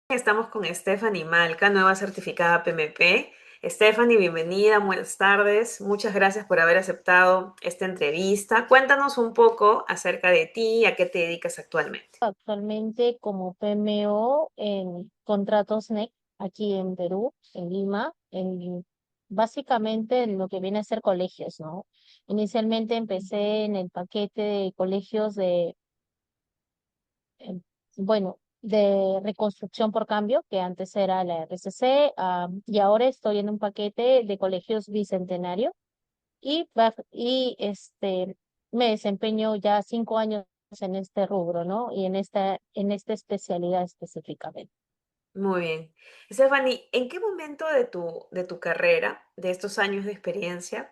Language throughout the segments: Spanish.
Estamos con Stephanie Malca, nueva certificada PMP. Stephanie, bienvenida, buenas tardes. Muchas gracias por haber aceptado esta entrevista. Cuéntanos un poco acerca de ti, a qué te dedicas actualmente. Actualmente como PMO en Contratos NEC aquí en Perú, en Lima, básicamente en lo que viene a ser colegios, ¿no? Inicialmente empecé en el paquete de colegios eh, de reconstrucción por cambio, que antes era la RCC, y ahora estoy en un paquete de colegios bicentenario y me desempeño ya 5 años en este rubro, ¿no? Y en esta especialidad específicamente. Muy bien. Stephanie, ¿en qué momento de tu carrera, de estos años de experiencia,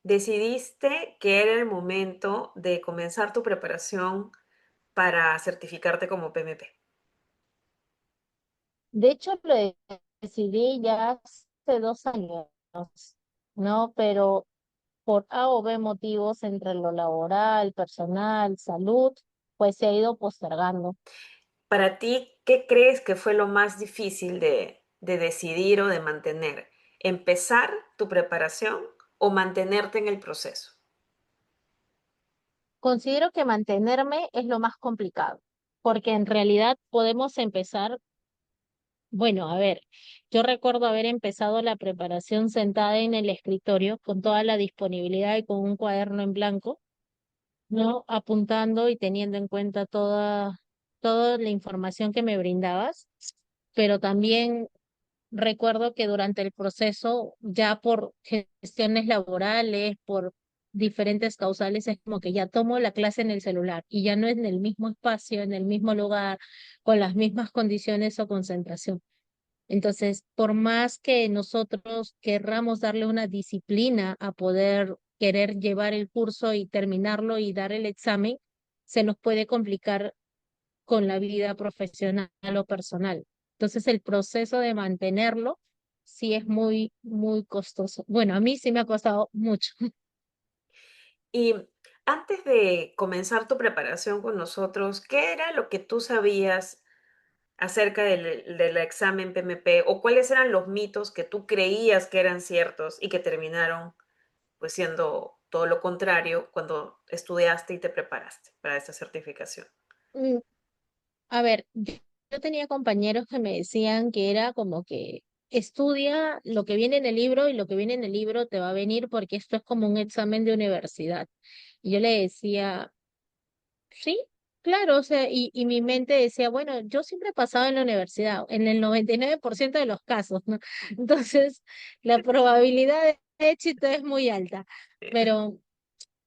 decidiste que era el momento de comenzar tu preparación para certificarte como PMP? De hecho, decidí ya hace 2 años, ¿no? Pero por A o B motivos entre lo laboral, personal, salud, pues se ha ido postergando. Para ti, ¿qué crees que fue lo más difícil de decidir o de mantener? ¿Empezar tu preparación o mantenerte en el proceso? Considero que mantenerme es lo más complicado, porque en realidad podemos empezar. Bueno, a ver, yo recuerdo haber empezado la preparación sentada en el escritorio con toda la disponibilidad y con un cuaderno en blanco, ¿no? Apuntando y teniendo en cuenta toda la información que me brindabas, pero también recuerdo que durante el proceso, ya por gestiones laborales, por diferentes causales, es como que ya tomo la clase en el celular y ya no es en el mismo espacio, en el mismo lugar, con las mismas condiciones o concentración. Entonces, por más que nosotros querramos darle una disciplina a poder querer llevar el curso y terminarlo y dar el examen, se nos puede complicar con la vida profesional o personal. Entonces, el proceso de mantenerlo sí es muy, muy costoso. Bueno, a mí sí me ha costado mucho. Y antes de comenzar tu preparación con nosotros, ¿qué era lo que tú sabías acerca del examen PMP o cuáles eran los mitos que tú creías que eran ciertos y que terminaron pues siendo todo lo contrario cuando estudiaste y te preparaste para esta certificación? Mm, A ver, yo tenía compañeros que me decían que era como que estudia lo que viene en el libro y lo que viene en el libro te va a venir porque esto es como un examen de universidad. Y yo le decía, sí, claro, o sea, y mi mente decía, bueno, yo siempre he pasado en la universidad, en el 99% de los casos, ¿no? Entonces, la probabilidad de éxito es muy alta, pero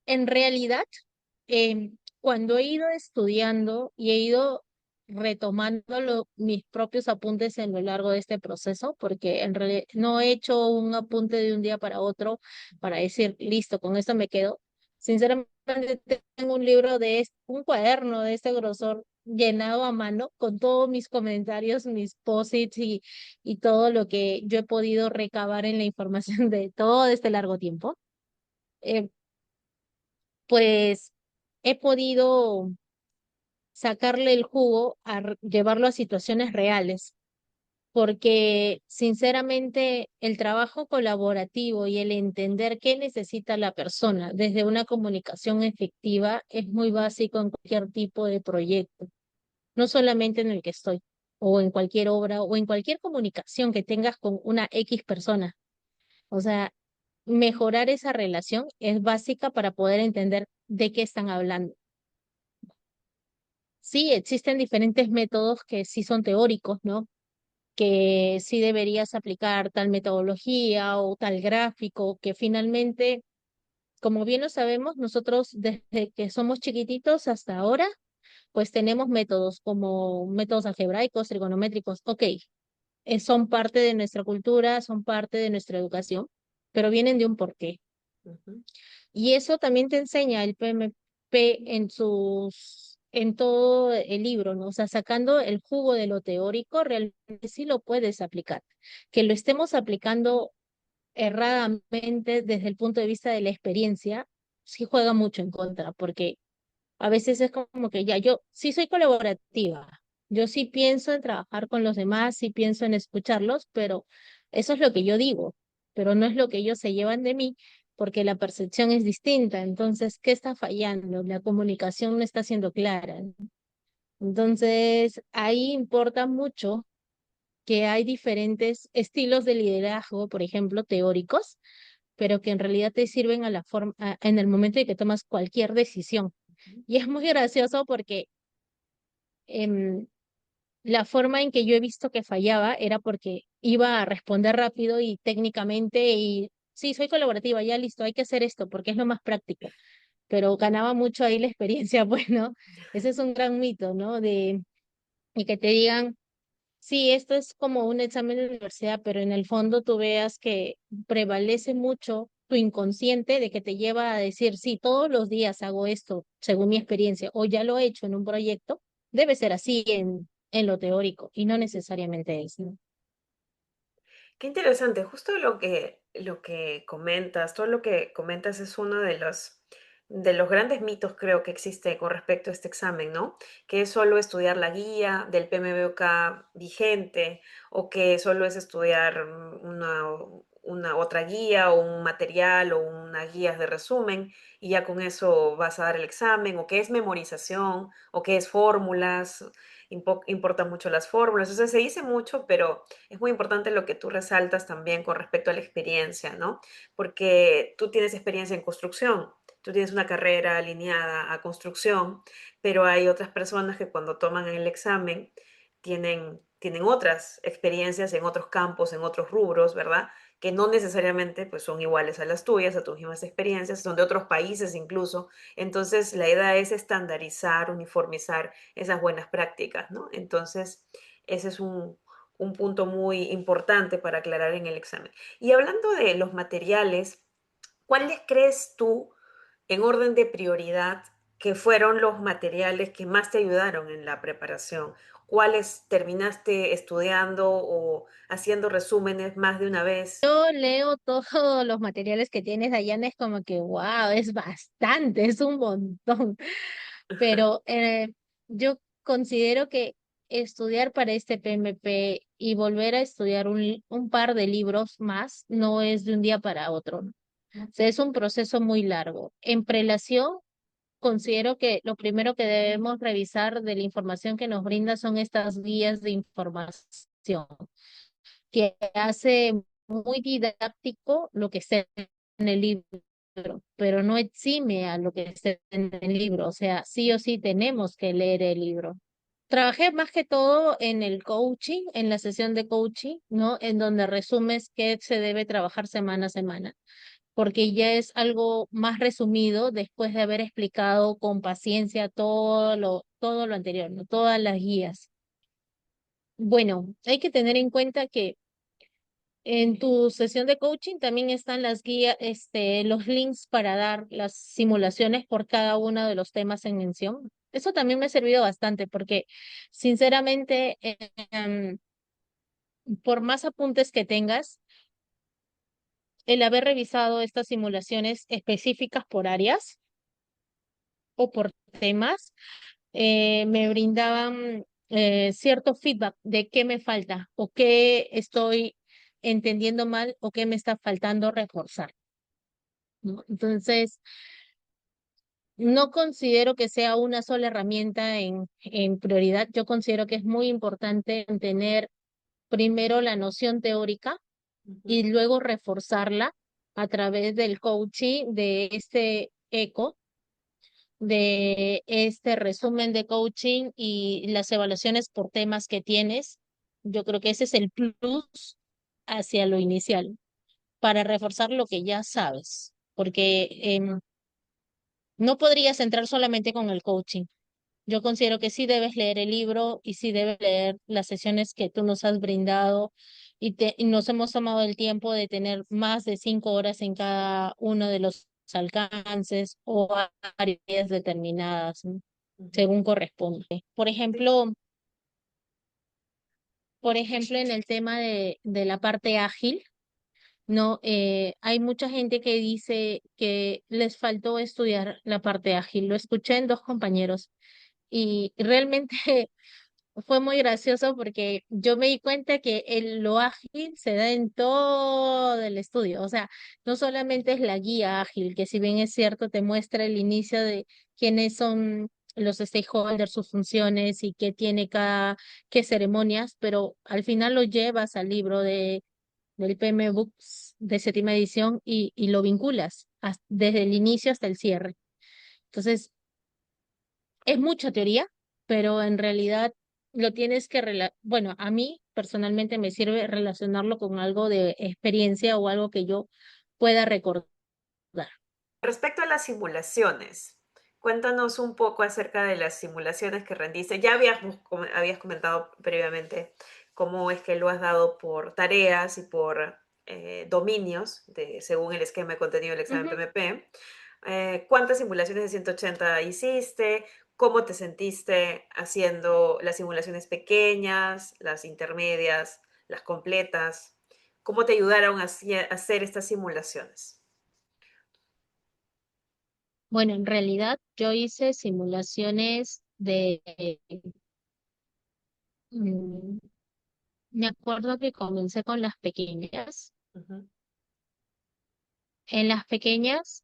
en realidad, cuando he ido estudiando y he ido retomando mis propios apuntes en lo largo de este proceso, porque en realidad no he hecho un apunte de un día para otro para decir, listo, con esto me quedo. Sinceramente, tengo un libro un cuaderno de este grosor llenado a mano con todos mis comentarios, mis posits y todo lo que yo he podido recabar en la información de todo este largo tiempo. Eh, pues he podido sacarle el jugo llevarlo a situaciones reales, porque sinceramente el trabajo colaborativo y el entender qué necesita la persona desde una comunicación efectiva es muy básico en cualquier tipo de proyecto, no solamente en el que estoy, o en cualquier obra, o en cualquier comunicación que tengas con una X persona. O sea, mejorar esa relación es básica para poder entender de qué están hablando. Sí, existen diferentes métodos que sí son teóricos, ¿no? Que sí deberías aplicar tal metodología o tal gráfico, que finalmente, como bien lo sabemos, nosotros desde que somos chiquititos hasta ahora, pues tenemos métodos como métodos algebraicos, trigonométricos, ok, son parte de nuestra cultura, son parte de nuestra educación, pero vienen de un porqué. Ujú. Y eso también te enseña el PMP en todo el libro, ¿no? O sea, sacando el jugo de lo teórico, realmente sí lo puedes aplicar. Que lo estemos aplicando erradamente desde el punto de vista de la experiencia, sí juega mucho en contra, porque a veces es como que ya yo sí soy colaborativa. Yo sí pienso en trabajar con los demás, sí pienso en escucharlos, pero eso es lo que yo digo, pero no es lo que ellos se llevan de mí, porque la percepción es distinta. Entonces, ¿qué está fallando? La comunicación no está siendo clara. Entonces, ahí importa mucho que hay diferentes estilos de liderazgo, por ejemplo, teóricos, pero que en realidad te sirven a la forma, en el momento de que tomas cualquier decisión. Y es muy gracioso porque em, la forma en que yo he visto que fallaba era porque iba a responder rápido y técnicamente y sí, soy colaborativa, ya listo, hay que hacer esto porque es lo más práctico, pero ganaba mucho ahí la experiencia, bueno, ese es un gran mito, ¿no? De y que te digan, sí, esto es como un examen de universidad, pero en el fondo tú veas que prevalece mucho tu inconsciente de que te lleva a decir, sí, todos los días hago esto según mi experiencia, o ya lo he hecho en un proyecto, debe ser así en lo teórico, y no necesariamente es, ¿no? Qué interesante, justo lo que comentas, todo lo que comentas es uno de los grandes mitos creo que existe con respecto a este examen, ¿no? Que es solo estudiar la guía del PMBOK vigente o que solo es estudiar una otra guía o un material o una guía de resumen y ya con eso vas a dar el examen o que es memorización o que es fórmulas, importan mucho las fórmulas, o sea, se dice mucho, pero es muy importante lo que tú resaltas también con respecto a la experiencia, ¿no? Porque tú tienes experiencia en construcción, tú tienes una carrera alineada a construcción, pero hay otras personas que cuando toman el examen tienen otras experiencias en otros campos, en otros rubros, ¿verdad? Que no necesariamente pues, son iguales a las tuyas, a tus mismas experiencias, son de otros países incluso. Entonces, la idea es estandarizar, uniformizar esas buenas prácticas, ¿no? Entonces, ese es un punto muy importante para aclarar en el examen. Y hablando de los materiales, ¿cuáles crees tú, en orden de prioridad, que fueron los materiales que más te ayudaron en la preparación? ¿Cuáles terminaste estudiando o haciendo resúmenes más de una vez? Yo leo todos los materiales que tienes, Dayana, es como que, wow, es bastante, es un montón. Pero yo considero que estudiar para este PMP y volver a estudiar un par de libros más no es de un día para otro, ¿no? O sea, es un proceso muy largo. En prelación, considero que lo primero que debemos revisar de la información que nos brinda son estas guías de información, que hace muy didáctico lo que está en el libro, pero no exime a lo que esté en el libro. O sea, sí o sí tenemos que leer el libro. Trabajé más que todo en el coaching, en la sesión de coaching, ¿no? En donde resumes qué se debe trabajar semana a semana, porque ya es algo más resumido después de haber explicado con paciencia todo lo anterior, ¿no? Todas las guías. Bueno, hay que tener en cuenta que en tu sesión de coaching también están las guías, los links para dar las simulaciones por cada uno de los temas en mención. Eso también me ha servido bastante porque, sinceramente, por más apuntes que tengas, el haber revisado estas simulaciones específicas por áreas o por temas, me brindaban cierto feedback de qué me falta o qué estoy entendiendo mal o qué me está faltando reforzar, ¿no? Entonces, no considero que sea una sola herramienta en prioridad. Yo considero que es muy importante tener primero la noción teórica y Ujú, luego reforzarla a través del coaching, de este eco, de este resumen de coaching y las evaluaciones por temas que tienes. Yo creo que ese es el plus hacia lo inicial, para reforzar lo que ya sabes, porque no podrías entrar solamente con el coaching. Yo considero que sí debes leer el libro y sí debes leer las sesiones que tú nos has brindado y nos hemos tomado el tiempo de tener más de 5 horas en cada uno de los alcances o áreas determinadas, ¿no? ujú. Según corresponde. Sí. Por ejemplo, en el tema de la parte ágil, ¿no? Hay mucha gente que dice que les faltó estudiar la parte ágil. Lo escuché en dos compañeros y realmente fue muy gracioso porque yo me di cuenta que lo ágil se da en todo el estudio. O sea, no solamente es la guía ágil, que si bien es cierto, te muestra el inicio de quiénes son los stakeholders, sus funciones y qué tiene qué ceremonias, pero al final lo llevas al libro del PM Books de séptima edición y lo vinculas desde el inicio hasta el cierre. Entonces, es mucha teoría, pero en realidad lo tienes que, bueno, a mí personalmente me sirve relacionarlo con algo de experiencia o algo que yo pueda recordar. Respecto a las simulaciones, cuéntanos un poco acerca de las simulaciones que rendiste. Ya habías comentado previamente cómo es que lo has dado por tareas y por dominios, según el esquema de contenido del examen Ujú. PMP. ¿Cuántas simulaciones de 180 hiciste? ¿Cómo te sentiste haciendo las simulaciones pequeñas, las intermedias, las completas? ¿Cómo te ayudaron a hacer estas simulaciones? Bueno, en realidad yo hice simulaciones mm, me acuerdo que comencé con las pequeñas. Ujú. En las pequeñas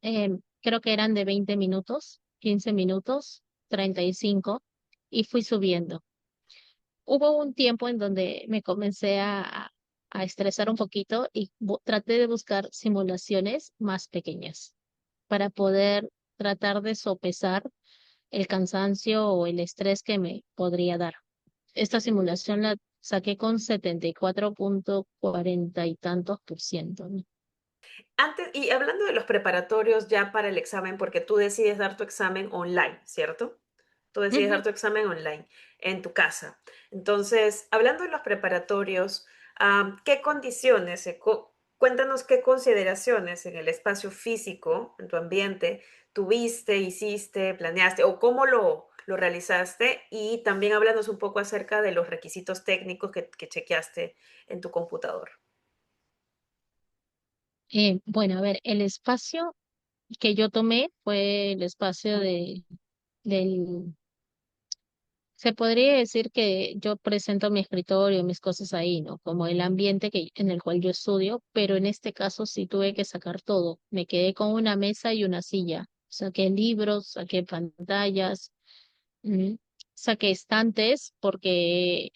creo que eran de 20 minutos, 15 minutos, 35 y fui subiendo. Hubo un tiempo en donde me comencé a estresar un poquito y traté de buscar simulaciones más pequeñas para poder tratar de sopesar el cansancio o el estrés que me podría dar. Esta simulación la saqué con 74,40 y tantos por ciento, ¿no? Antes, y hablando de los preparatorios ya para el examen, porque tú decides dar tu examen online, ¿cierto? Tú decides dar Ujú. tu examen online en tu casa. Entonces, hablando de los preparatorios, ¿qué condiciones, cuéntanos qué consideraciones en el espacio físico, en tu ambiente, tuviste, hiciste, planeaste o cómo lo realizaste? Y también háblanos un poco acerca de los requisitos técnicos que chequeaste en tu computador. Bueno, a ver, el espacio que yo tomé fue el espacio del se podría decir que yo presento mi escritorio, mis cosas ahí, ¿no? Como el ambiente en el cual yo estudio, pero en este caso sí tuve que sacar todo. Me quedé con una mesa y una silla. Saqué libros, saqué pantallas, mm, saqué estantes, porque,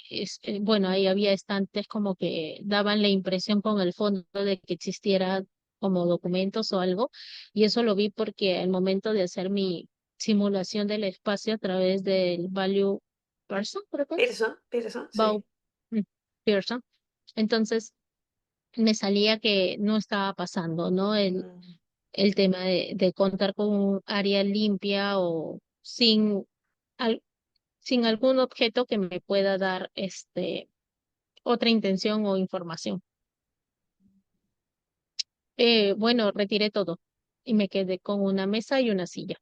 bueno, ahí había estantes como que daban la impresión con el fondo de que existiera como documentos o algo, y eso lo vi porque al momento de hacer mi simulación del espacio a través del Value Person, creo que es, Pearson, Pearson, Val sí. mm, Pearson, entonces me salía que no estaba pasando, ¿no? Mm. El tema de contar con un área limpia o al- sin algún objeto que me pueda dar otra intención o información. Bueno, retiré todo y me quedé con una mesa y una silla.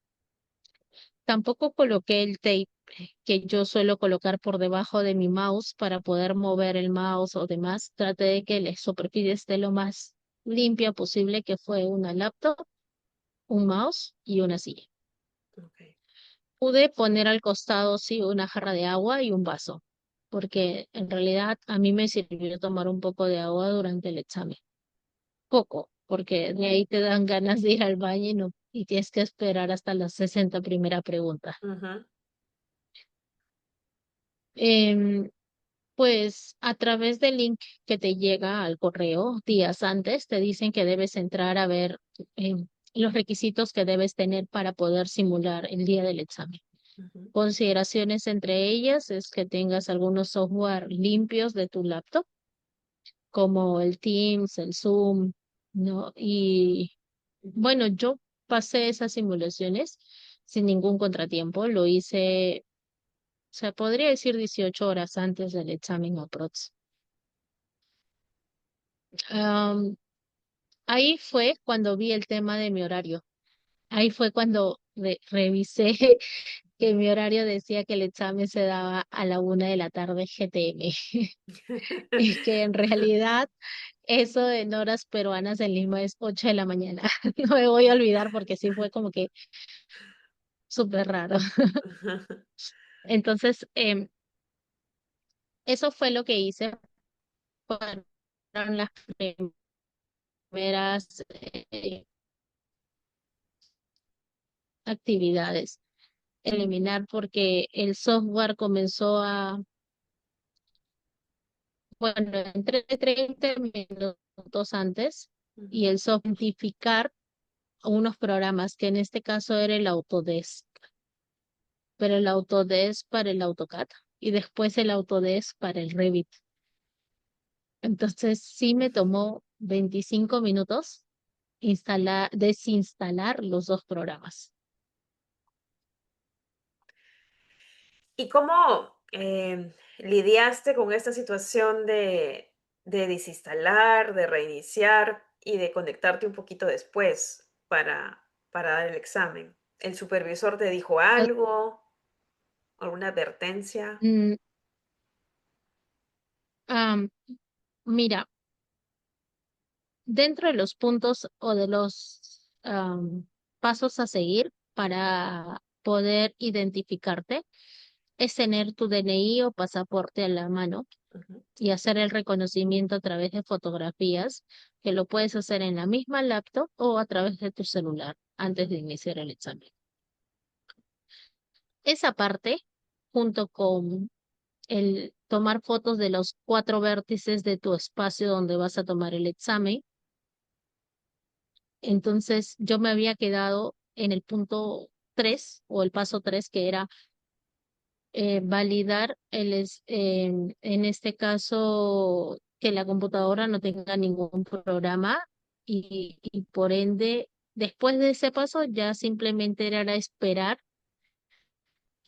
Tampoco coloqué el tape que yo suelo colocar por debajo de mi mouse para poder mover el mouse o demás. Traté de que la superficie esté lo más limpia posible, que fue una laptop, un mouse y una silla. Ok. Pude poner al costado, sí, una jarra de agua y un vaso, porque en realidad a mí me sirvió tomar un poco de agua durante el examen. Poco, porque de ahí te dan ganas de ir al baño y tienes que esperar hasta las 60 primera pregunta. Ujú. Em, pues a través del link que te llega al correo días antes, te dicen que debes entrar a ver los requisitos que debes tener para poder simular el día del examen. Ujú. Consideraciones entre ellas es que tengas algunos software limpios de tu laptop, como el Teams, el Zoom, ¿no? Y bueno, yo pasé esas simulaciones sin ningún contratiempo. Lo hice, se podría decir 18 horas antes del examen aprox. Am, Ahí fue cuando vi el tema de mi horario. Ahí fue cuando revisé que mi horario decía que el examen se daba a la 1 de la tarde GTM. Y que en realidad eso en horas peruanas en Lima es 8 de la mañana. No me voy a olvidar porque sí fue como que súper raro. Entonces, Eso fue lo que hice. Fueron las primeras actividades. Eliminar porque el software comenzó a, bueno, entré 30 minutos antes y Ujú. el software identificar unos programas que en este caso era el Autodesk, pero el Autodesk para el AutoCAD y después el Autodesk para el Revit. Entonces sí me tomó 25 minutos desinstalar los dos programas. ¿Y cómo lidiaste con esta situación de desinstalar, de reiniciar y de conectarte un poquito después para dar el examen? ¿El supervisor te dijo O- algo? ¿Alguna advertencia? mm, am, Mira, dentro de los puntos o de los pasos a seguir para poder identificarte es tener tu DNI o pasaporte a la mano Ujú, y hacer el reconocimiento a través de fotografías, que lo puedes hacer en la misma laptop o a través de tu celular antes ujú, de iniciar el examen. Esa parte, junto con el tomar fotos de los cuatro vértices de tu espacio donde vas a tomar el examen. Entonces yo me había quedado en el punto 3 o el paso 3 que era validar en este caso que la computadora no tenga ningún programa y por ende, después de ese paso ya simplemente era esperar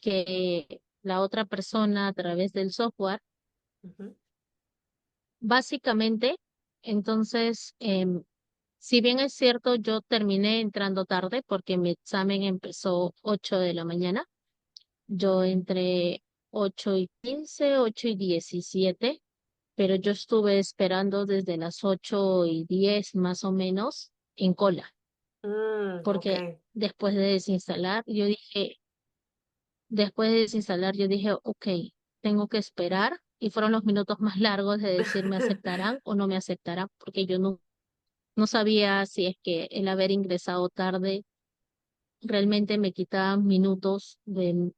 que la otra persona a través del software, ujú, básicamente, entonces, si bien es cierto, yo terminé entrando tarde porque mi examen empezó 8 de la mañana. Yo entré 8:15, 8:17, pero yo estuve esperando desde las 8:10 más o menos en cola, ok. porque después de desinstalar, yo dije, ok, tengo que esperar. Y fueron los minutos más largos de decir me aceptarán o no me aceptarán, porque yo no sabía si es que el haber ingresado tarde realmente me quitaba minutos de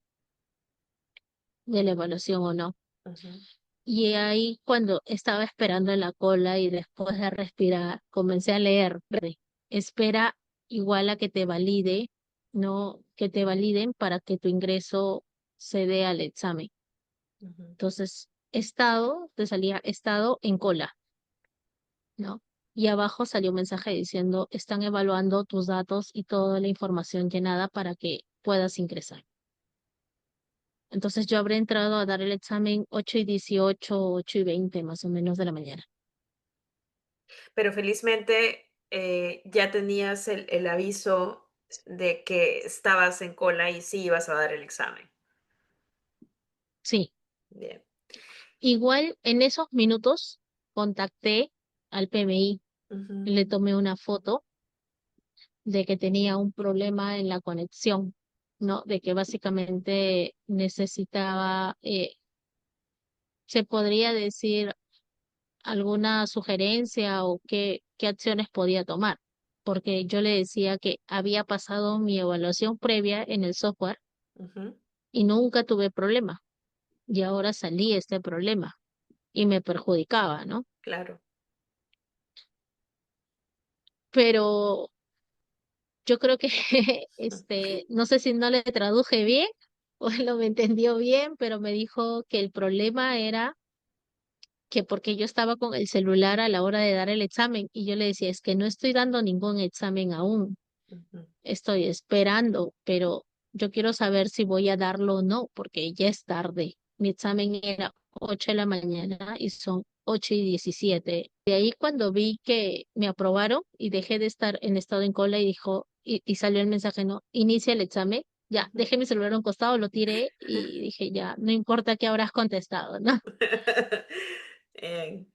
la evaluación o no. Ujú, Y ahí cuando estaba esperando en la cola y después de respirar, comencé a leer, espera igual a que te valide, no que te validen para que tu ingreso se dé al examen. ujú. Entonces, te salía estado en cola, ¿no? Y abajo salió un mensaje diciendo, están evaluando tus datos y toda la información llenada para que puedas ingresar. Entonces yo habré entrado a dar el examen 8:18, 8:20 más o menos de la mañana. Pero felizmente ya tenías el aviso de que estabas en cola y sí ibas a dar el examen. Sí, Bien. igual en esos minutos contacté al PMI, Ujú, le tomé una foto de que tenía un problema en la conexión, ¿no? De que básicamente necesitaba, se podría decir, alguna sugerencia o qué acciones podía tomar, porque yo le decía que había pasado mi evaluación previa en el software ujú, y nunca tuve problema, y ahora salí este problema y me perjudicaba, ¿no? claro. Pero yo creo que no sé si no le traduje bien o él no me entendió bien, pero me dijo que el problema era que porque yo estaba con el celular a la hora de dar el examen y yo le decía, es que no estoy dando ningún examen aún, Ujú, estoy esperando, pero yo quiero saber si voy a darlo o no, porque ya es tarde. Mi examen era 8 de la mañana y son 8:17. De ahí cuando vi que me aprobaron y dejé de estar en estado en cola y y salió el mensaje, no, inicia el examen. Ya, ujú. dejé mi celular a un costado, lo tiré y dije, ya, no importa qué habrás contestado, ¿no? Bien.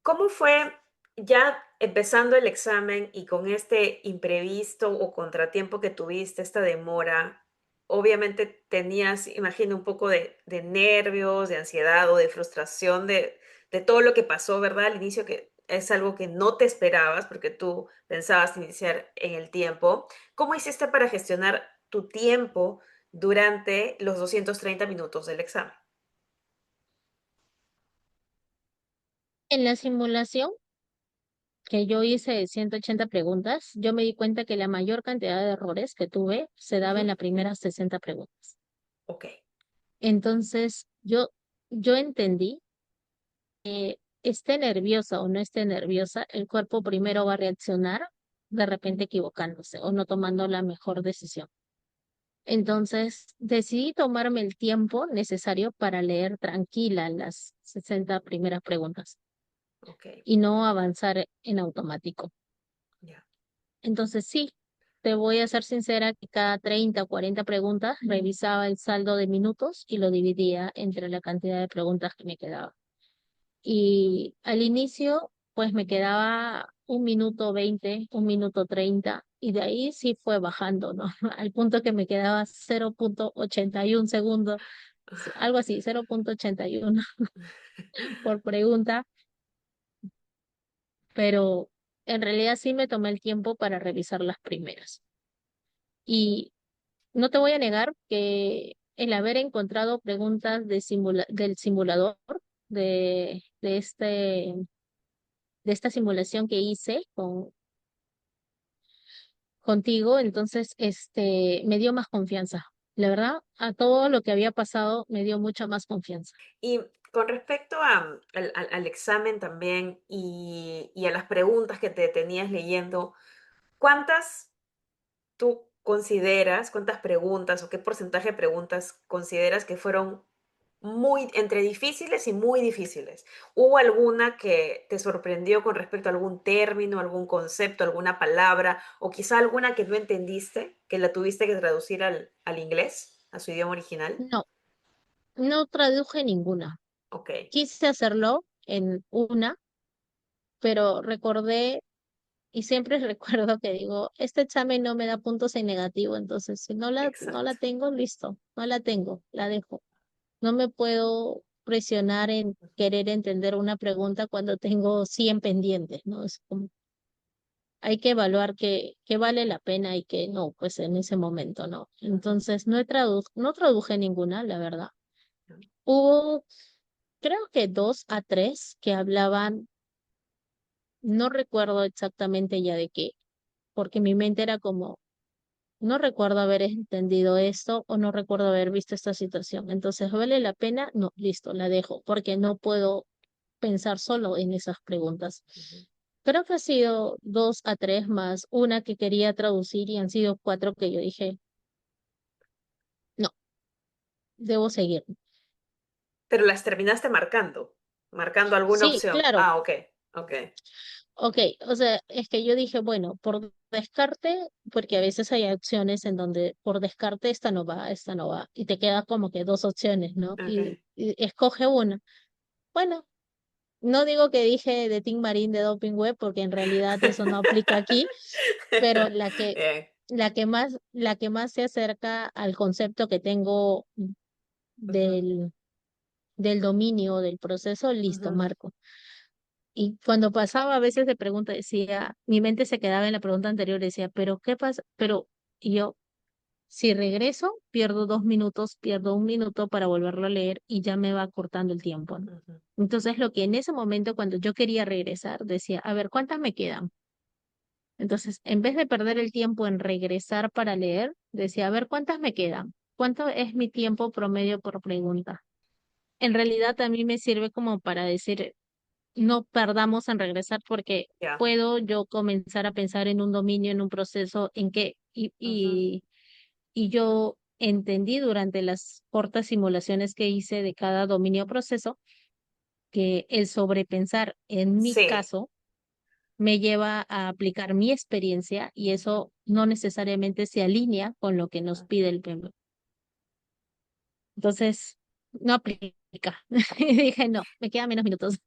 ¿Cómo fue ya empezando el examen y con este imprevisto o contratiempo que tuviste, esta demora? obviamente tenías, imagino, un poco de nervios, de ansiedad o de frustración de todo lo que pasó, ¿verdad? Al inicio, que es algo que no te esperabas porque tú pensabas iniciar en el tiempo. ¿Cómo hiciste para gestionar tu tiempo durante los 230 minutos del examen? En la simulación que yo hice de 180 preguntas, yo me di cuenta que la mayor cantidad de errores que tuve se daba en Ujú. las primeras 60 preguntas. Ok, Entonces, yo entendí que esté nerviosa o no esté nerviosa, el cuerpo primero va a reaccionar de repente equivocándose o no tomando la mejor decisión. Entonces, decidí tomarme el tiempo necesario para leer tranquila las 60 primeras preguntas ok, y no avanzar en automático. ya. Entonces, sí, te voy a ser sincera que cada 30 o 40 preguntas revisaba el saldo de minutos y lo dividía entre la cantidad de preguntas que me quedaba. Y al inicio, pues me quedaba 1 minuto 20, 1 minuto 30, y de ahí sí fue bajando, ¿no? Al punto que me quedaba 0,81 segundos, sí, algo así, 0,81 por pregunta, pero en realidad sí me tomé el tiempo para revisar las primeras. Y no te voy a negar que el haber encontrado preguntas del simulador de de esta simulación que hice contigo, entonces me dio más confianza. La verdad, a todo lo que había pasado me dio mucha más confianza. Y con respecto al examen también y a las preguntas que te tenías leyendo, ¿cuántas tú consideras, cuántas preguntas o qué porcentaje de preguntas consideras que fueron muy entre difíciles y muy difíciles? ¿Hubo alguna que te sorprendió con respecto a algún término, algún concepto, alguna palabra o quizá alguna que no entendiste, que la tuviste que traducir al inglés, a su idioma original? No, no traduje ninguna. Ok, Quise hacerlo en una, pero recordé y siempre recuerdo que digo, este examen no me da puntos en negativo, entonces si no la exacto. tengo, listo, no la tengo, la dejo. No me puedo presionar en querer entender una pregunta cuando tengo 100 pendientes, ¿no? Es como, hay que evaluar qué vale la pena y qué no, pues en ese momento, ¿no? Ujú, Entonces no traduje ninguna, la verdad. ujú. Hubo, creo que 2 a 3 que hablaban, no recuerdo exactamente ya de qué, porque mi mente era como, no recuerdo haber entendido esto o no recuerdo haber visto esta situación. Entonces, ¿vale la pena? No, listo, la dejo, porque no puedo pensar solo en esas preguntas. Ujú. Creo que ha sido 2 a 3 más una que quería traducir y han sido 4 que yo dije, no, debo seguir. Pero las terminaste marcando, marcando alguna Sí, opción. claro, Ah, ok, ok, ok, o sea, es que yo dije, bueno, por descarte, porque a veces hay opciones en donde por descarte esta no va, y te queda como que 2 opciones, ¿no? ok. Y escoge una. Bueno, no digo que dije de Team Marín de Doping Web, porque en realidad eso no aplica aquí, pero Bien. la que más se acerca al concepto que tengo Ujú, del, del dominio del proceso, listo, ujú, marco. Y cuando pasaba a veces de pregunta, decía, mi mente se quedaba en la pregunta anterior, decía, pero ¿qué pasa? Y yo, si regreso, pierdo 2 minutos, pierdo 1 minuto para volverlo a leer y ya me va cortando el tiempo, ¿no? ujú, Entonces, lo que en ese momento, cuando yo quería regresar, decía, a ver, ¿cuántas me quedan? Entonces, en vez de perder el tiempo en regresar para leer, decía, a ver, ¿cuántas me quedan? ¿Cuánto es mi tiempo promedio por pregunta? En realidad, a mí me sirve como para decir, no perdamos en regresar porque ya. puedo yo comenzar a pensar en un dominio, en un proceso, en qué, Ujú, y yo entendí durante las cortas simulaciones que hice de cada dominio o proceso que el sobrepensar en mi sí. caso me lleva a aplicar mi experiencia y eso no necesariamente se alinea con lo que nos pide el PMP. Entonces, no aplica. Y dije, no, me quedan menos minutos.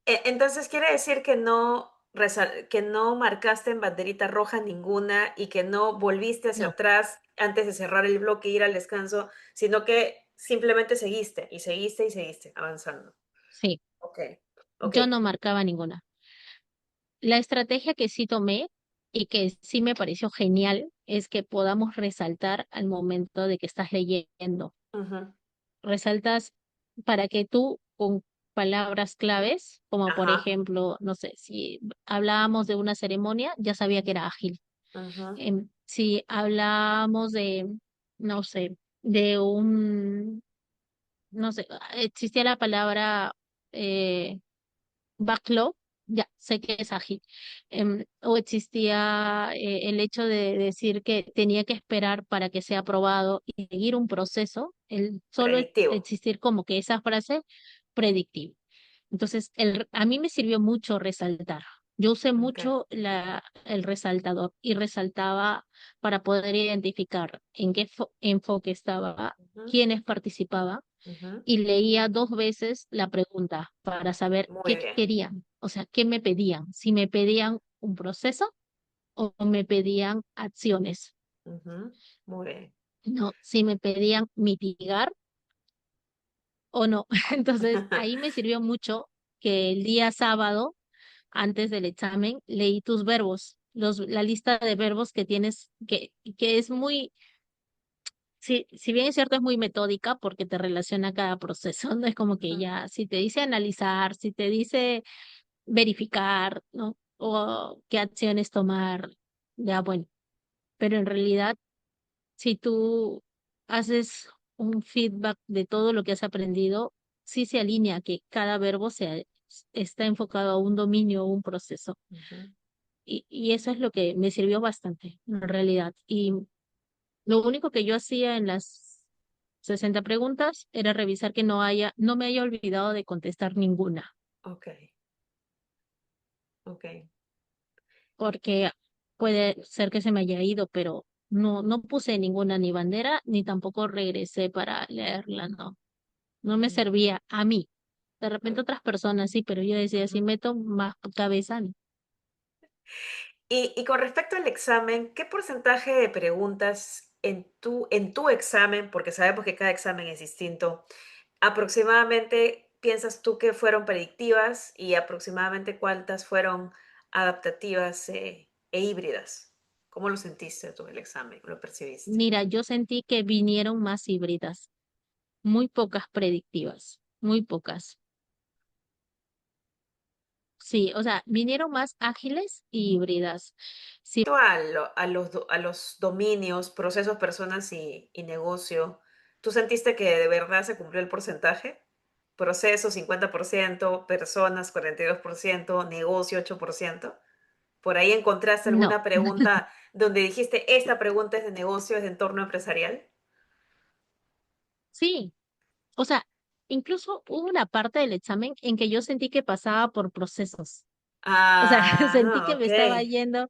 Entonces quiere decir que no. que no marcaste en banderita roja ninguna y que no volviste hacia No, atrás antes de cerrar el bloque e ir al descanso, sino que simplemente seguiste y seguiste y seguiste avanzando. sí, Ok, ok. yo no marcaba ninguna. La estrategia que sí tomé y que sí me pareció genial es que podamos resaltar al momento de que estás leyendo. Ujú. Resaltas para que tú con palabras claves, como por Ajá. ejemplo, no sé, si hablábamos de una ceremonia, ya sabía que era ágil. Ujú. Si hablábamos de, no sé, de un, no sé, existía la palabra backlog, ya sé que es ágil. O existía el hecho de decir que tenía que esperar para que sea aprobado y seguir un proceso, el solo Predictivo. existir como que esa frase predictiva. Entonces, a mí me sirvió mucho resaltar. Yo usé Ok. mucho el resaltador y resaltaba para poder identificar en qué enfoque estaba, Ujú, quiénes participaban ujú. y leía dos veces la pregunta para saber Muy qué bien. querían, o sea, qué me pedían, si me pedían un proceso o me pedían acciones, Ujú. Muy bien. no, si me pedían mitigar o no. Entonces, ahí me sirvió mucho que el día sábado, antes del examen, leí tus verbos, la lista de verbos que tienes, que es muy, si bien es cierto, es muy metódica porque te relaciona cada proceso, no es como que Ujú, ya, si te dice analizar, si te dice verificar, ¿no? O qué acciones tomar, ya bueno, pero en realidad, si tú haces un feedback de todo lo que has aprendido, sí se alinea que cada verbo está enfocado a un dominio o un proceso. ujú. Y eso es lo que me sirvió bastante, en realidad. Y lo único que yo hacía en las 60 preguntas era revisar que no me haya olvidado de contestar ninguna, Ok, ok. porque puede ser que se me haya ido, pero no puse ninguna ni bandera, ni tampoco regresé para leerla, no. No me Ujú, servía a mí. De repente otras personas sí, pero yo decía, si ujú. meto más cabeza, no. Y con respecto al examen, ¿qué porcentaje de preguntas en tu examen, porque sabemos que cada examen es distinto, aproximadamente piensas tú que fueron predictivas y aproximadamente cuántas fueron adaptativas e híbridas? ¿Cómo lo sentiste tú el examen? ¿Lo percibiste? Mira, yo sentí que vinieron más híbridas, muy pocas predictivas, muy pocas. Sí, o sea, vinieron más ágiles y híbridas. Sí, A los dominios, procesos, personas y negocio, ¿tú sentiste que de verdad se cumplió el porcentaje? Procesos 50%, personas 42%, negocio 8%. ¿Por ahí encontraste no, alguna pregunta donde dijiste, esta pregunta es de negocio, es de entorno empresarial? sí, o sea, incluso hubo una parte del examen en que yo sentí que pasaba por procesos. O sea, sentí Ah, que me ok. estaba yendo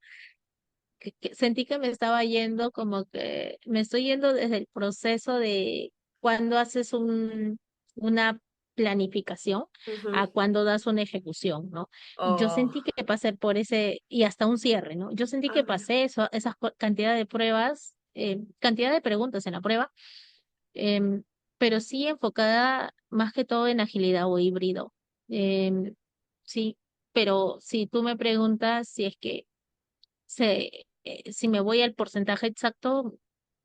sentí que me estaba yendo como que me estoy yendo desde el proceso de cuando haces una planificación a Ujú. cuando das una ejecución, ¿no? Y yo Oh, sentí que pasé por ese, y hasta un cierre, ¿no? Yo sentí que mira. pasé cantidad de pruebas, cantidad de preguntas en la prueba, em, pero sí enfocada más que todo en agilidad o híbrido. Em, sí, pero si tú me preguntas si es que si me voy al porcentaje exacto,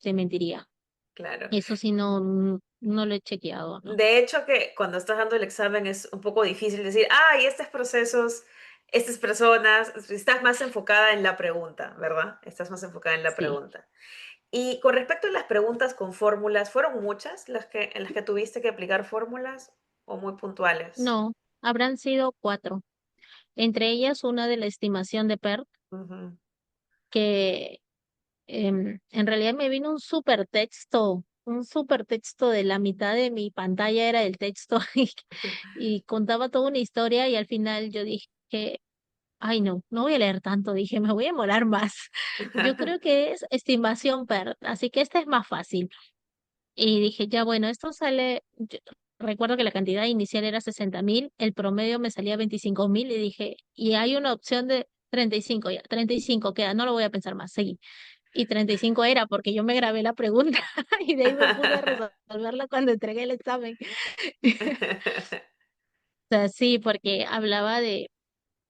te mentiría. Claro. Eso sí, no lo he chequeado, ¿no? De hecho, que cuando estás dando el examen es un poco difícil decir, ay, estos procesos, estas personas, estás más enfocada en la pregunta, ¿verdad? Estás más enfocada en la Sí. pregunta. Y con respecto a las preguntas con fórmulas, ¿fueron muchas en las que tuviste que aplicar fórmulas o muy puntuales? No, habrán sido cuatro. Entre ellas, una de la estimación de PERT, Ujú. que en realidad me vino un súper texto de la mitad de mi pantalla era el texto y contaba toda una historia y al final yo dije, ay no voy a leer tanto, dije, me voy a demorar más. Yo creo que es estimación PERT, así que esta es más fácil. Y dije, ya bueno, esto sale recuerdo que la cantidad inicial era 60.000, el promedio me salía 25.000 y dije, y hay una opción de 35 ya, 35 queda, no lo voy a pensar más, seguí. Y 35 era porque yo me grabé la pregunta y de ahí me puse a resolverla cuando entregué el examen. O sea, sí, porque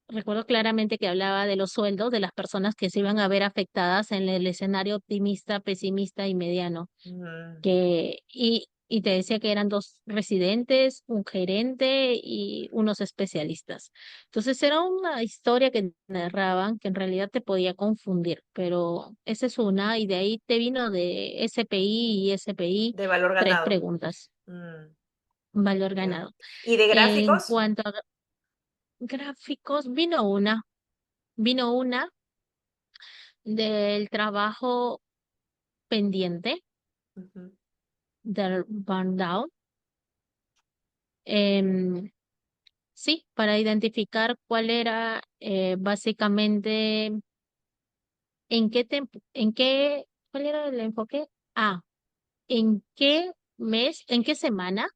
recuerdo claramente que hablaba de los sueldos de las personas que se iban a ver afectadas en el escenario optimista, pesimista y mediano. Mm, Y te decía que eran dos residentes, un gerente y unos especialistas. Entonces era una historia que narraban que en realidad te podía confundir, pero esa es una, y de ahí te vino de SPI y SPI de valor tres ganado. preguntas, Mm, valor ya. ganado. ¿Y de En gráficos? cuanto a gráficos, vino una del trabajo pendiente, Ujú, del burn down. em, Sí, para identificar cuál era básicamente cuál era el enfoque. Ah, en qué mes, en qué semana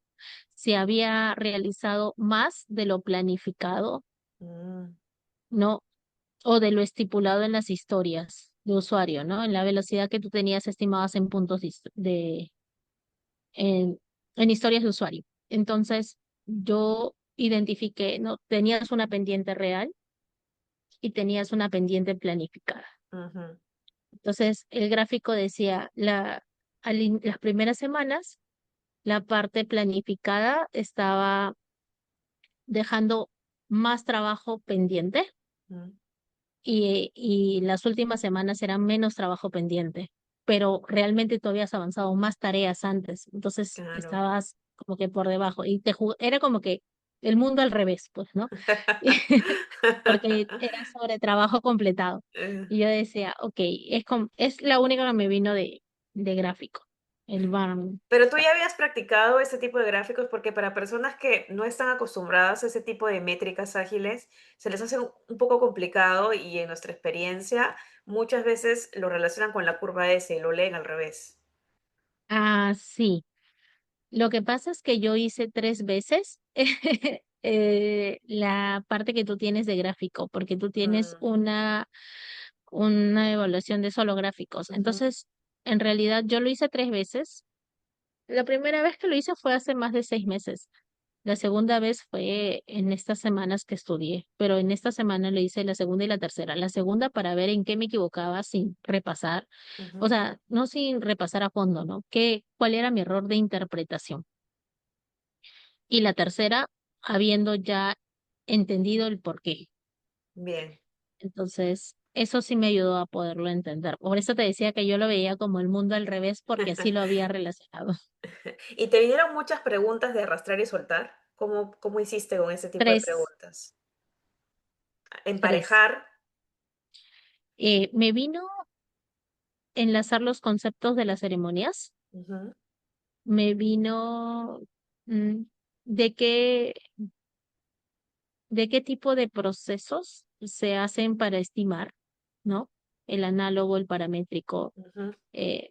se había realizado más de lo planificado, mm, ¿no? O de lo estipulado en las historias de usuario, ¿no? En la velocidad que tú tenías estimadas en puntos en, en historias de usuario. Entonces, yo identifiqué, ¿no? Tenías una pendiente real y tenías una pendiente planificada. ujú, Entonces, el gráfico decía, las primeras semanas, la parte planificada estaba dejando más trabajo pendiente mm, y las últimas semanas eran menos trabajo pendiente, pero realmente tú habías avanzado más tareas antes, entonces claro. estabas como que por debajo y era como que el mundo al revés, pues, ¿no? Porque era sobre trabajo completado. Eh, Y yo decía, ok, es la única que me vino de gráfico, el barn. Pero tú ya habías practicado ese tipo de gráficos porque para personas que no están acostumbradas a ese tipo de métricas ágiles, se les hace un poco complicado y en nuestra experiencia muchas veces lo relacionan con la curva S y lo leen al revés. Ah, sí. Lo que pasa es que yo hice 3 veces la parte que tú tienes de gráfico, porque tú tienes Mm, una evaluación de solo gráficos. ujú, Entonces, en realidad yo lo hice 3 veces. La primera vez que lo hice fue hace más de 6 meses. La segunda vez fue en estas semanas que estudié, pero en esta semana le hice la segunda y la tercera. La segunda para ver en qué me equivocaba sin repasar, o ujú. sea, no sin repasar a fondo, ¿no? ¿Cuál era mi error de interpretación? Y la tercera, habiendo ya entendido el porqué. Bien. Entonces, eso sí me ayudó a poderlo entender. Por eso te decía que yo lo veía como el mundo al revés, porque así lo había relacionado. ¿Y te vinieron muchas preguntas de arrastrar y soltar? ¿Cómo hiciste con ese tipo de Tres, preguntas? tres. Emparejar. Me vino enlazar los conceptos de las ceremonias. Ujú, Me vino mm, de qué tipo de procesos se hacen para estimar, ¿no? El análogo, el paramétrico. ujú, eh,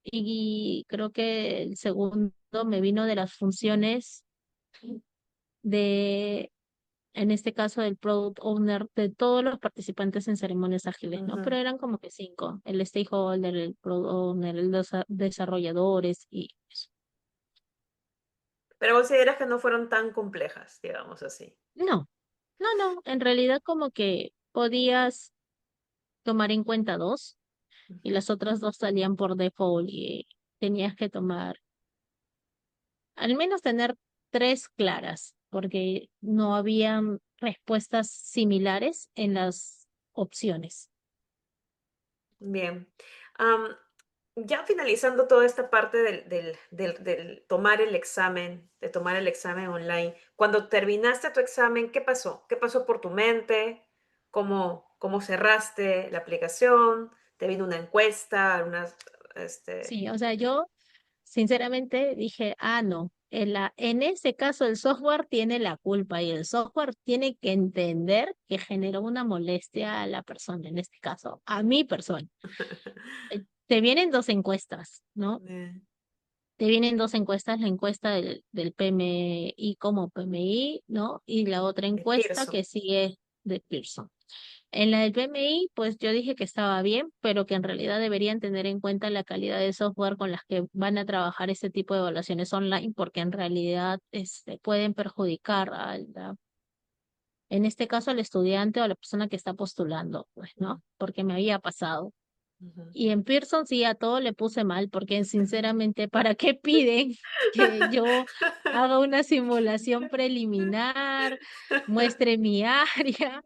y creo que el segundo me vino de las funciones de, en este caso, del product owner, de todos los participantes en ceremonias ágiles, ¿no? ujú. Pero eran como que cinco: el stakeholder, el product owner, desarrolladores y eso. Pero consideras que no fueron tan complejas, digamos así. No, no, en realidad como que podías tomar en cuenta dos y Ujú, las otras dos salían por default y tenías que tomar, al menos tener tres claras, porque no habían respuestas similares en las opciones. bien. Am, ya finalizando toda esta parte del tomar el examen, de tomar el examen online, cuando terminaste tu examen, ¿qué pasó? ¿Qué pasó por tu mente? ¿Cómo cerraste la aplicación? ¿Te vino una encuesta? Sí, o sea, yo sinceramente dije, no, en ese caso el software tiene la culpa y el software tiene que entender que generó una molestia a la persona, en este caso, a mi persona. Te vienen dos encuestas, ¿no? te vienen dos encuestas, la encuesta del PMI como PMI, ¿no? Y la otra De encuesta Pearson. que sigue de Pearson. En la del PMI, pues yo dije que estaba bien, pero que en realidad deberían tener en cuenta la calidad de software con las que van a trabajar este tipo de evaluaciones online, porque en realidad pueden perjudicar en este caso al estudiante o a la persona que está postulando, pues, Mm, ¿no? Porque me había pasado. ujú. Y en Pearson sí a todo le puse mal, porque sinceramente, ¿para qué piden que yo haga una simulación preliminar, muestre mi área,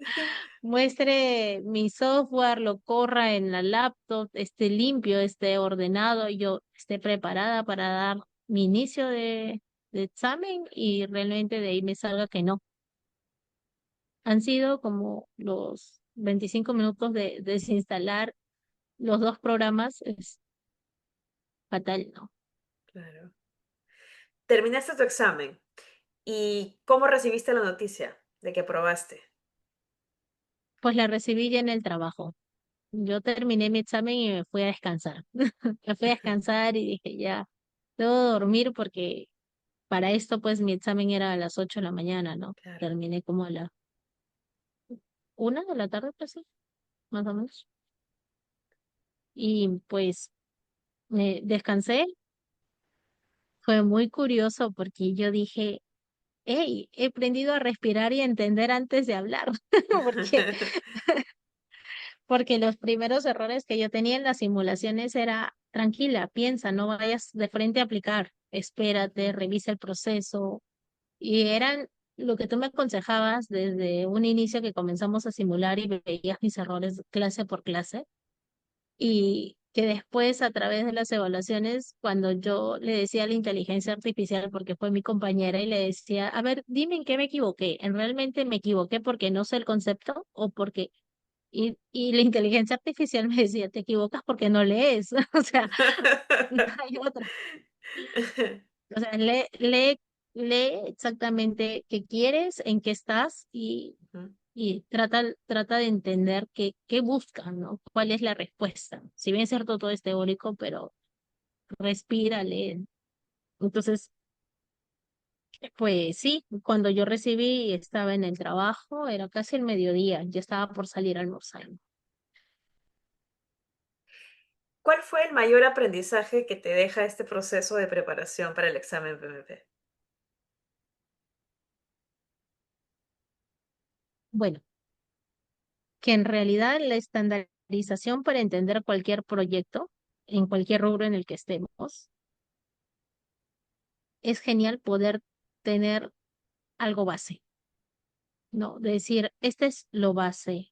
muestre mi software, lo corra en la laptop, esté limpio, esté ordenado, y yo esté preparada para dar mi inicio de examen y realmente de ahí me salga que no? Han sido como los 25 minutos de desinstalar los dos programas, es fatal, ¿no? Claro. Terminaste tu examen. ¿Y cómo recibiste la noticia de que aprobaste? Pues la recibí ya en el trabajo. Yo terminé mi examen y me fui a descansar. Me fui a descansar y dije, ya, debo dormir porque para esto pues mi examen era a las 8 de la mañana, ¿no? Claro. Terminé como a la 1 de la tarde, pues sí, más o menos. Y pues descansé. Fue muy curioso porque yo dije, hey, he aprendido a respirar y a entender antes de hablar, porque los primeros errores que yo tenía en las simulaciones era, tranquila, piensa, no vayas de frente a aplicar, espérate, Ujú, revisa el proceso. Y eran lo que tú me aconsejabas desde un inicio que comenzamos a simular y veías mis errores clase por clase. Y que después a través de las evaluaciones, cuando yo le decía a la inteligencia artificial, porque fue mi compañera, y le decía, a ver, dime en qué me equivoqué, ¿en realmente me equivoqué porque no sé el concepto o porque... Y la inteligencia artificial me decía, te equivocas porque no lees, o sea, no hay otra. O sea, lee exactamente qué quieres, en qué estás Ujú. y trata de entender qué buscan, ¿no? ¿Cuál es la respuesta? Si bien es cierto, todo es teórico, pero respira, lee. Entonces, pues sí, cuando yo recibí, estaba en el trabajo, era casi el mediodía, ya estaba por salir a almorzar. ¿Cuál fue el mayor aprendizaje que te deja este proceso de preparación para el examen PMP? Bueno, que en realidad la estandarización para entender cualquier proyecto, en cualquier rubro en el que estemos, es genial poder tener algo base, ¿no? De decir, este es lo base,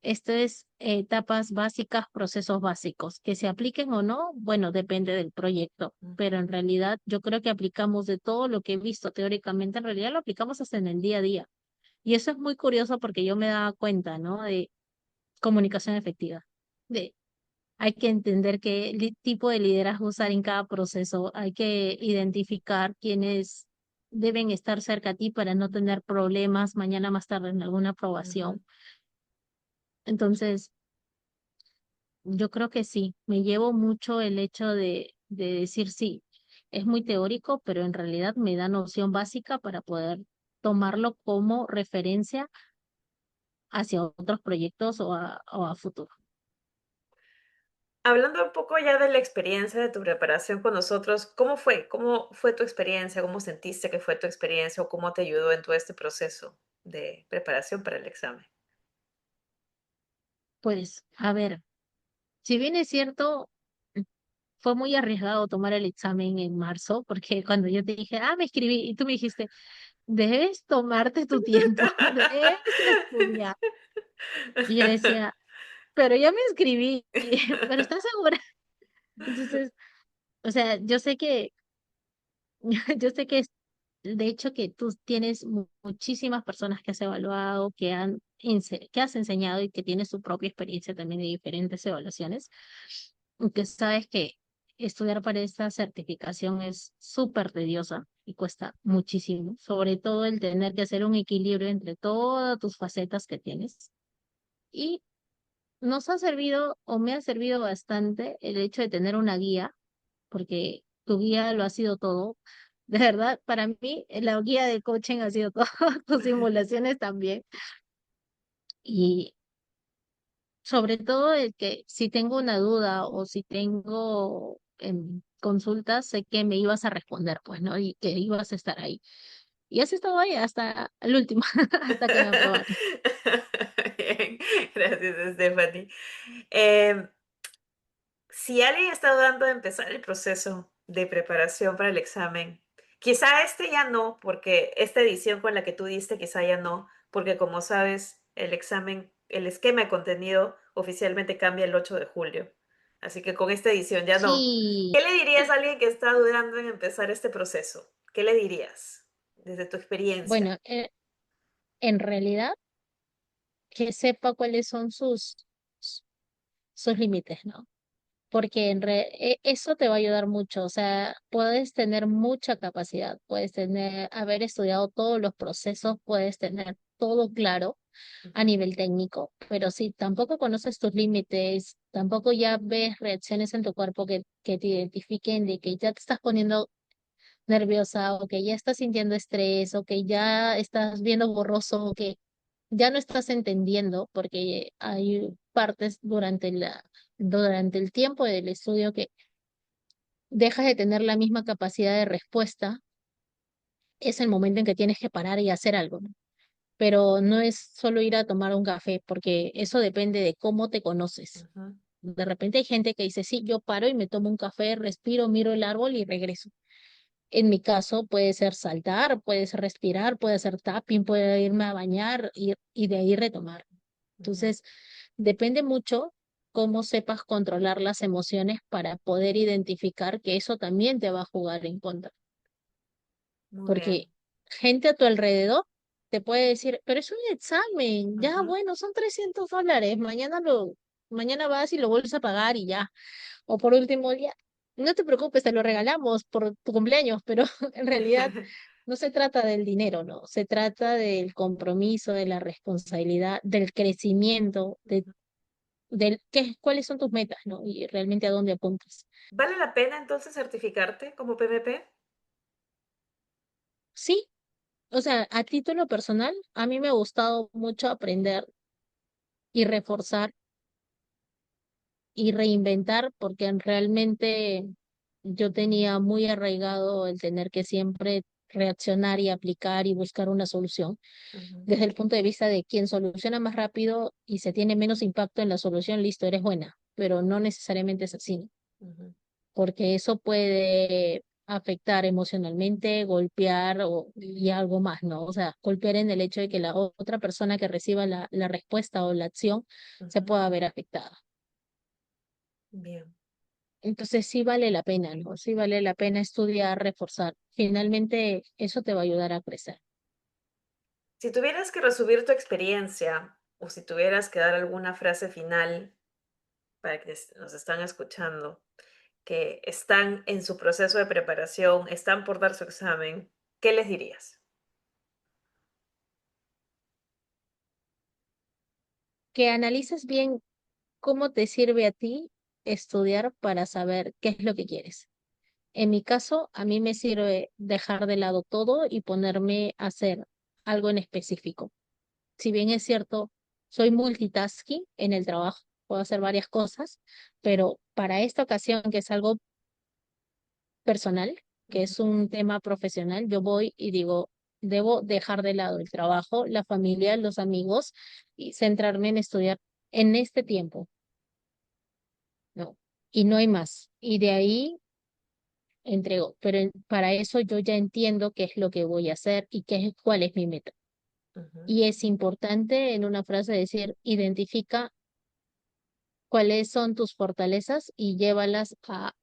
esto es etapas básicas, procesos básicos, que se apliquen o no, bueno, depende del proyecto, pero en realidad yo creo que aplicamos de todo lo que he visto teóricamente, en realidad lo aplicamos hasta en el día a día. Y eso es muy curioso porque yo me daba cuenta, ¿no? De comunicación efectiva, de hay que entender qué tipo de liderazgo usar en cada proceso. Hay que identificar quiénes deben estar cerca a ti para no tener problemas mañana más tarde en alguna Ujú. aprobación. Entonces, yo creo que sí, me llevo mucho el hecho de decir sí, es muy teórico, pero en realidad me da noción básica para poder tomarlo como referencia hacia otros proyectos o a futuro. Hablando un poco ya de la experiencia de tu preparación con nosotros, ¿cómo fue? ¿Cómo fue tu experiencia? ¿Cómo sentiste que fue tu experiencia o cómo te ayudó en todo este proceso de preparación para el examen? Pues, a ver, si bien es cierto, fue muy arriesgado tomar el examen en marzo, porque cuando yo te dije, me escribí, y tú me dijiste, debes tomarte tu tiempo, debes estudiar. Y yo decía, pero ya me inscribí, pero ¿estás segura? Entonces, o sea, yo sé que de hecho que tú tienes muchísimas personas que has evaluado, que has enseñado y que tienes su propia experiencia también de diferentes evaluaciones, y que sabes que estudiar para esta certificación es súper tediosa y cuesta muchísimo, sobre todo el tener que hacer un equilibrio entre todas tus facetas que tienes. Y nos ha servido o me ha servido bastante el hecho de tener una guía, porque tu guía lo ha sido todo. De verdad, para mí, la guía de coaching ha sido todo, tus simulaciones también. Y sobre todo el que si tengo una duda o si tengo consultas, sé que me ibas a responder, pues, ¿no? Y que ibas a estar ahí. Y has estado ahí hasta el último, hasta que me aprobaron. Bien, gracias, Stephanie. Em, si alguien está dudando de empezar el proceso de preparación para el examen, quizá este ya no, porque esta edición con la que tú diste, quizá ya no, porque como sabes, el examen, el esquema de contenido oficialmente cambia el 8 de julio. Así que con esta edición ya no. Sí, ¿Qué le dirías a alguien que está dudando en empezar este proceso? ¿Qué le dirías desde tu experiencia? bueno, en realidad que sepa cuáles son sus límites, ¿no? Porque eso te va a ayudar mucho, o sea, puedes tener mucha capacidad, puedes tener, haber estudiado todos los procesos, puedes tener todo claro a Ujú, nivel técnico, pero si tampoco conoces tus límites, tampoco ya ves reacciones en tu cuerpo que te identifiquen de que ya te estás poniendo nerviosa o que ya estás sintiendo estrés o que ya estás viendo borroso o que ya no estás entendiendo porque hay partes durante el tiempo del estudio que dejas de tener la misma capacidad de respuesta, es el momento en que tienes que parar y hacer algo, ¿no? Pero no es solo ir a tomar un café, porque eso depende de cómo te conoces. ujú, De repente hay gente que dice, sí, yo paro y me tomo un café, respiro, miro el árbol y regreso. En mi caso puede ser saltar, puede ser respirar, puede ser tapping, puede irme a bañar y de ahí retomar. ujú. Entonces, depende mucho cómo sepas controlar las emociones para poder identificar que eso también te va a jugar en contra. Muy Porque bien. gente a tu alrededor te puede decir, pero es un examen, ya Ujú, bueno, son $300, mañana vas y lo vuelves a pagar y ya. O por último, ya, no te preocupes, te lo regalamos por tu cumpleaños, pero en realidad no se trata del dinero, ¿no? Se trata del compromiso, de la responsabilidad, del crecimiento, del cuáles son tus metas, ¿no? Y realmente a dónde apuntas. ¿Vale la pena entonces certificarte como PMP? Sí, o sea, a título personal, a mí me ha gustado mucho aprender y reforzar y reinventar, porque realmente yo tenía muy arraigado el tener que siempre reaccionar y aplicar y buscar una solución Ujú, desde el punto de vista de quien soluciona más rápido y se tiene menos impacto en la solución, listo, eres buena, pero no necesariamente es así, ¿no? ujú, Porque eso puede afectar emocionalmente, golpear y algo más, ¿no? O sea, golpear en el hecho de que la otra persona que reciba la respuesta o la acción se ujú. pueda ver afectada. Bien. Entonces sí vale la pena, ¿no? Sí vale la pena estudiar, reforzar. Finalmente eso te va a ayudar a crecer. Si tuvieras que resumir tu experiencia o si tuvieras que dar alguna frase final para quienes nos están escuchando, que están en su proceso de preparación, están por dar su examen, ¿qué les dirías? Que analices bien cómo te sirve a ti estudiar para saber qué es lo que quieres. En mi caso, a mí me sirve dejar de lado todo y ponerme a hacer algo en específico. Si bien es cierto, soy multitasking en el trabajo, puedo hacer varias cosas, pero para esta ocasión, que es algo personal, que Ujú, es un tema profesional, yo voy y digo, debo dejar de lado el trabajo, la familia, los amigos y centrarme en estudiar en este tiempo, ¿no? Y no hay más. Y de ahí entrego, pero para eso yo ya entiendo qué es lo que voy a hacer y cuál es mi meta. ujú. Y es importante en una frase decir, identifica cuáles son tus fortalezas y llévalas a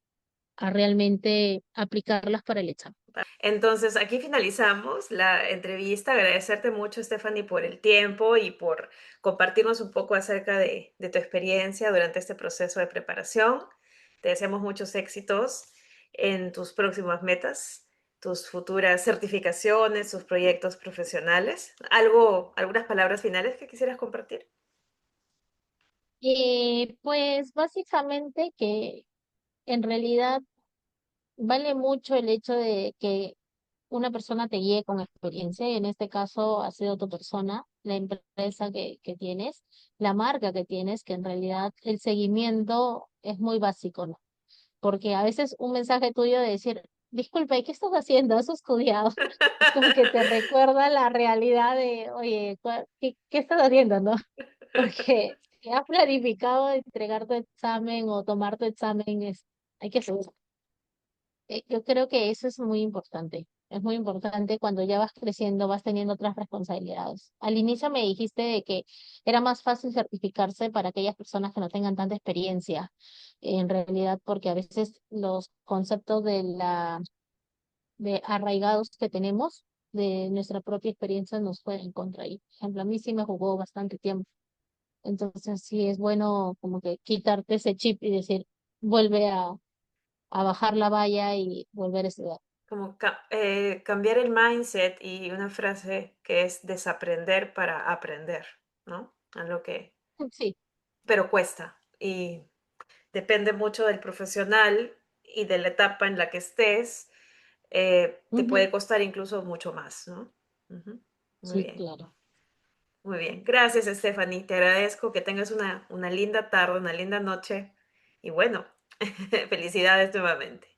realmente aplicarlas para el examen. Entonces, aquí finalizamos la entrevista. Agradecerte mucho, Stephanie, por el tiempo y por compartirnos un poco acerca de tu experiencia durante este proceso de preparación. Te deseamos muchos éxitos en tus próximas metas, tus futuras certificaciones, tus proyectos profesionales. ¿Algo, algunas palabras finales que quisieras compartir? Pues básicamente que en realidad vale mucho el hecho de que una persona te guíe con experiencia, y en este caso ha sido tu persona, la empresa que tienes, la marca que tienes, que en realidad el seguimiento es muy básico, ¿no? Porque a veces un mensaje tuyo de decir, disculpe, ¿qué estás haciendo? ¿Has estudiado? Es como que te recuerda la realidad de, oye, ¿qué estás haciendo, no? Porque si has planificado entregar tu examen o tomar tu examen, hay que hacerlo. Yo creo que eso es muy importante. Es muy importante cuando ya vas creciendo, vas teniendo otras responsabilidades. Al inicio me dijiste de que era más fácil certificarse para aquellas personas que no tengan tanta experiencia, en realidad, porque a veces los conceptos de arraigados que tenemos de nuestra propia experiencia nos juegan en contra. Y, por ejemplo, a mí sí me jugó bastante tiempo. Entonces sí es bueno como que quitarte ese chip y decir, vuelve a bajar la valla y volver a estudiar. Como cambiar el mindset y una frase que es desaprender para aprender, ¿no? Algo que, Sí, pero cuesta y depende mucho del profesional y de la etapa en la que estés, te ujú, puede costar incluso mucho más, ¿no? Ujú. Muy sí, bien, claro. muy bien. Gracias, Stephanie. Te agradezco que tengas una linda tarde, una linda noche y bueno, felicidades nuevamente.